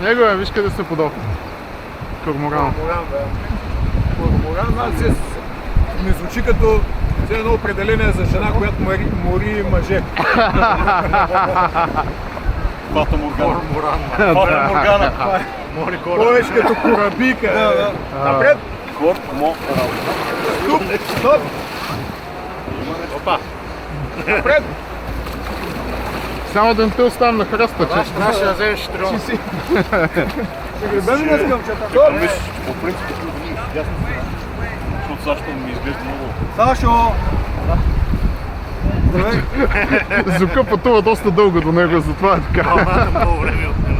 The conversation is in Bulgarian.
Него е, виж къде се подал. Корморан. Корморан не звучи като едно определение за жена, която мори мъже. Фата Моргана. Фата Моргана. Повече като корабика. Напред. Корморан. Стоп. Опа. Напред. Само да не те оставям на храста, че. Аз ще вземеш трон. Ще гребем ли към чата? По принцип, ясно се. Защото Сашо ми изглежда много. Сашо! Зука пътува доста дълго до него, затова е така. Много време